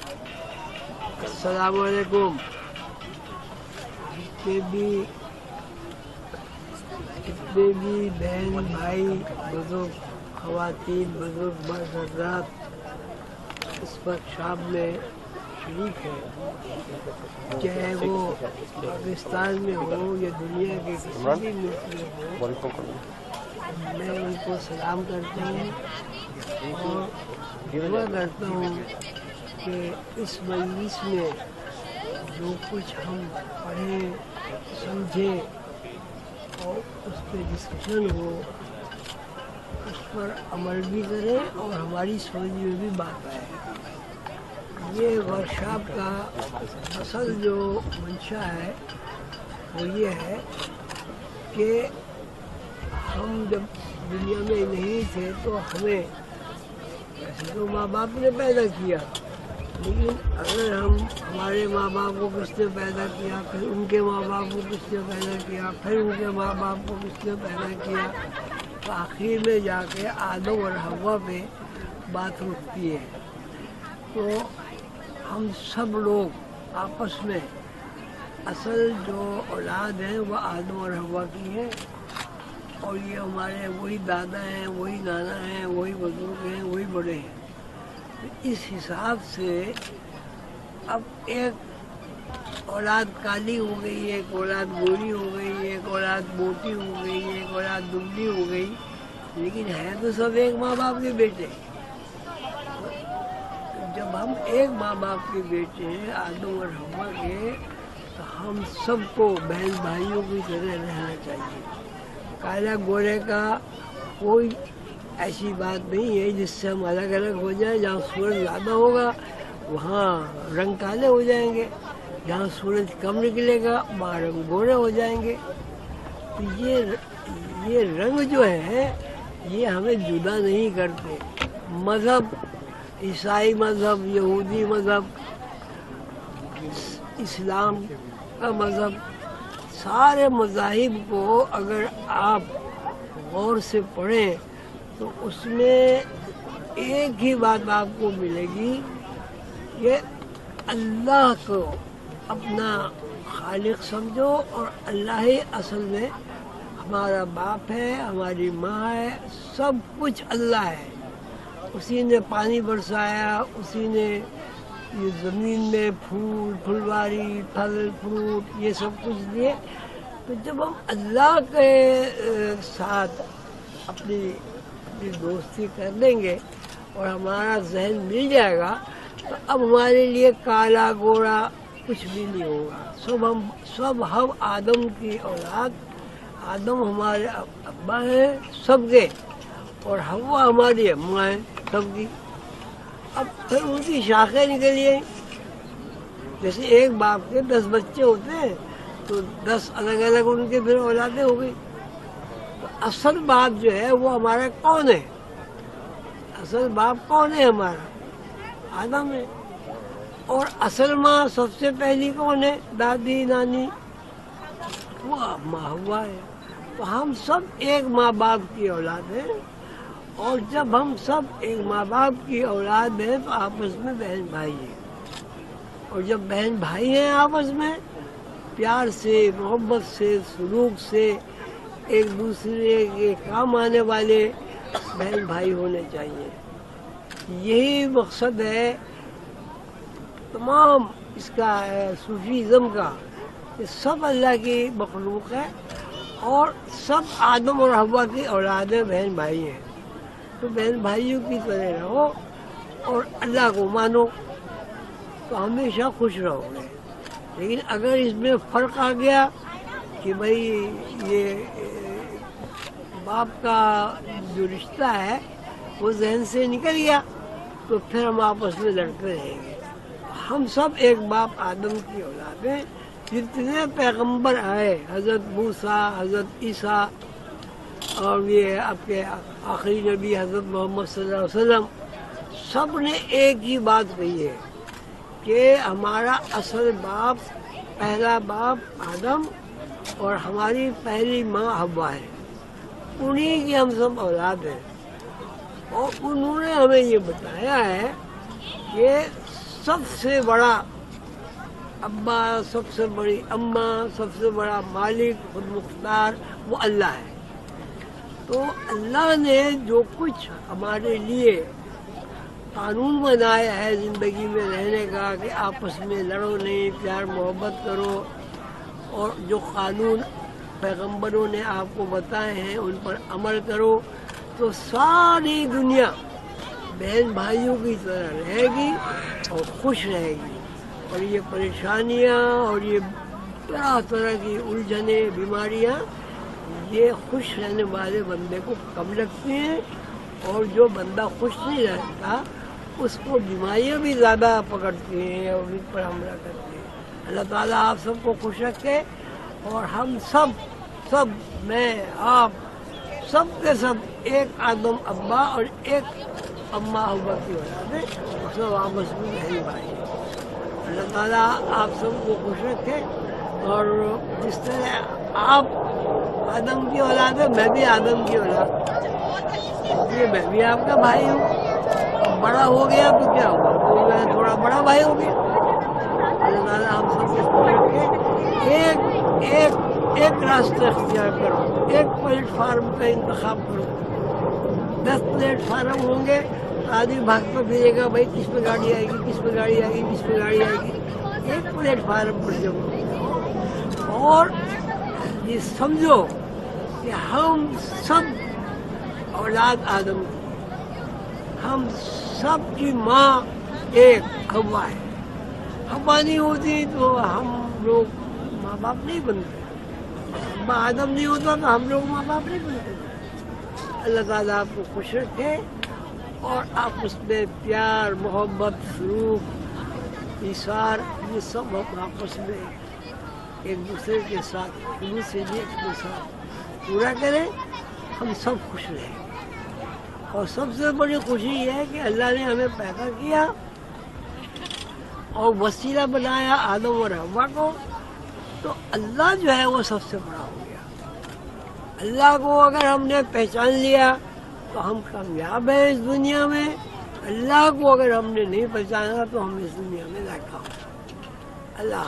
السلام علیکم. جتنے بھی بہن بھائی بزرگ خواتین بزرگ مرد حضرات اس وقت شام میں شریک ہے، چاہے وہ پاکستان میں ہو یا دنیا کے کسی بھی ملک میں ہو، میں ان کو سلام کرتا ہوں اور دعا کرتا ہوں کہ اس مجلس میں جو کچھ ہم پڑھیں سمجھیں اور اس پہ ڈسکشن ہو اس پر عمل بھی کریں اور ہماری سمجھ میں بھی بات آئے. یہ ورکشاپ کا اصل جو منشا ہے وہ یہ ہے کہ ہم جب دنیا میں نہیں تھے تو ہمیں ویسے تو ماں باپ نے پیدا کیا، لیکن اگر ہمارے ماں باپ کو کس نے پیدا کیا، پھر ان کے ماں باپ کو کس نے پیدا کیا، پھر ان کے ماں باپ کو کس نے پیدا کیا، تو آخر میں جا کے آدم اور حوا پہ بات رکتی ہے. تو ہم سب لوگ آپس میں اصل جو اولاد ہیں وہ آدم اور حوا کی ہے، اور یہ ہمارے وہی دادا ہیں، وہی نانا ہیں، وہی بزرگ ہیں، وہی بڑے ہیں. اس حساب سے اب ایک اولاد کالی ہو گئی، ایک اولاد گوری ہو گئی، ایک اولاد موٹی ہو گئی، ایک اولاد دبلی ہو گئی، لیکن ہے تو سب ایک ماں باپ کے بیٹے. جب ہم ایک ماں باپ کے بیٹے ہیں آدم اور حوا کے، تو ہم سب کو بہن بھائیوں کی طرح رہنا چاہیے. کالا گورے کا کوئی ایسی بات نہیں ہے جس سے ہم الگ الگ ہو جائیں. جہاں سورج زیادہ ہوگا وہاں رنگ کالے ہو جائیں گے، جہاں سورج کم نکلے گا وہاں رنگ گورے ہو جائیں گے. تو یہ رنگ جو ہے یہ ہمیں جدا نہیں کرتے. مذہب، عیسائی مذہب، یہودی مذہب، اسلام کا مذہب، سارے مذاہب کو اگر آپ غور سے پڑھیں تو اس میں ایک ہی بات آپ کو ملے گی کہ اللہ کو اپنا خالق سمجھو، اور اللہ ہی اصل میں ہمارا باپ ہے، ہماری ماں ہے، سب کچھ اللہ ہے. اسی نے پانی برسایا، اسی نے یہ زمین میں پھول پھلواری پھل فروٹ یہ سب کچھ دیے. تو جب ہم اللہ کے ساتھ اپنی دوستی کر لیں گے اور ہمارا ذہن مل جائے گا تو اب ہمارے لیے کالا گورا کچھ بھی نہیں ہوگا. سب ہم آدم کی اولاد، آدم ہمارے ابا ہیں سب کے، اور حوا ہماری اماں ہیں سب کی. اب پھر ان کی شاخیں نکلی ہیں. جیسے ایک باپ کے 10 بچے ہوتے ہیں تو 10 الگ الگ ان کے پھر اولادیں ہو گئی. تو اصل باپ جو ہے وہ ہمارا کون ہے؟ اصل باپ کون ہے ہمارا؟ آدم ہے. اور اصل ماں سب سے پہلی کون ہے؟ دادی نانی، وہ ماں ہوا ہے. تو ہم سب ایک ماں باپ کی اولاد ہیں، اور جب ہم سب ایک ماں باپ کی اولاد ہیں تو آپس میں بہن بھائی ہیں. اور جب بہن بھائی ہیں آپس میں پیار سے، محبت سے، سلوک سے ایک دوسرے کے کام آنے والے بہن بھائی ہونے چاہیے. یہی مقصد ہے تمام اس کا صوفیزم کا، کہ سب اللہ کی مخلوق ہے اور سب آدم اور حوا کی اولاد ہیں، بہن بھائی ہیں. تو بہن بھائیوں کی طرح رہو اور اللہ کو مانو تو ہمیشہ خوش رہو گے. لیکن اگر اس میں فرق آ گیا کہ بھائی یہ باپ کا جو رشتہ ہے وہ ذہن سے نکل گیا تو پھر ہم آپس میں لڑتے رہیں گے. ہم سب ایک باپ آدم کی اولاد ہیں. جتنے پیغمبر آئے، حضرت موسیٰ، حضرت عیسیٰ، اور یہ آپ کے آخری نبی حضرت محمد صلی اللہ علیہ وسلم، سب نے ایک ہی بات کہی ہے کہ ہمارا اصل باپ، پہلا باپ آدم اور ہماری پہلی ماں حوا ہے. انہی کی ہم سب اولاد ہیں. اور انہوں نے ہمیں یہ بتایا ہے کہ سب سے بڑا ابا، سب سے بڑی اماں، سب سے بڑا مالک خود مختار وہ اللہ ہے۔ تو اللہ نے جو کچھ ہمارے لیے قانون بنایا ہے زندگی میں رہنے کا کہ آپس میں لڑو نہیں، پیار محبت کرو، اور جو قانون پیغمبروں نے آپ کو بتائے ہیں ان پر عمل کرو، تو ساری دنیا بہن بھائیوں کی طرح رہے گی اور خوش رہے گی، اور یہ پریشانیاں اور یہ طرح طرح کی الجھنیں، بیماریاں، یہ خوش رہنے والے بندے کو کم لگتی ہیں، اور جو بندہ خوش نہیں رہتا اس کو بیماریاں بھی زیادہ پکڑتی ہیں اور ان پر حملہ کرتی ہیں۔ اللہ تعالیٰ آپ سب کو خوش رکھے، اور ہم سب میں آپ سب کے سب ایک آدم ابا اور ایک اماں ابا کی اولاد ہے، اور سب آپس میں بہن بھائی ہیں۔ اللہ تعالیٰ آپ سب کو خوش رکھے، اور جس طرح آپ آدم کی اولاد ہے، میں بھی آدم کی اولاد ہوں، یہ میں بھی آپ کا بھائی ہوں۔ اب بڑا ہو گیا تو کیا ہوا، تو میں تھوڑا بڑا بھائی ہو گیا۔ اللہ تعالیٰ ہم سب کو خوش رکھے۔ ایک راستہ اختیار کرو، ایک پلیٹ فارم کا انتخاب کرو۔ 10 پلیٹ فارم ہوں گے، آدمی بھاگتا پھرے گا، بھائی کس پہ گاڑی آئے گی، کس پہ گاڑی آئے گی، کس پہ گاڑی آئے گی۔ ایک پلیٹ فارم پر جب، اور یہ سمجھو کہ ہم سب اولاد آدم کی، ہم سب کی ماں ایک حوا ہے۔ حوا نہیں ہوتی تو ہم لوگ ماں باپ نہیں بنتے، ابا آدم نہیں ہوتا تو ہم لوگ ماں باپ نہیں بنتے۔ اللہ تعالیٰ آپ کو خوش رکھے، اور آپ اس میں پیار، محبت، سلوک، ایثار، یہ سب ہم آپس میں ایک دوسرے کے ساتھ خلوص سے کے ساتھ پورا کریں، ہم سب خوش رہیں۔ اور سب سے بڑی خوشی یہ ہے کہ اللہ نے ہمیں پیدا کیا اور وسیلہ بنایا آدم اور حوا کو، تو اللہ جو ہے وہ سب سے بڑا ہو گیا۔ اللہ کو اگر ہم نے پہچان لیا تو ہم کامیاب ہیں اس دنیا میں، اللہ کو اگر ہم نے نہیں پہچانا تو ہم اس دنیا میں ناکام ہیں۔ اللہ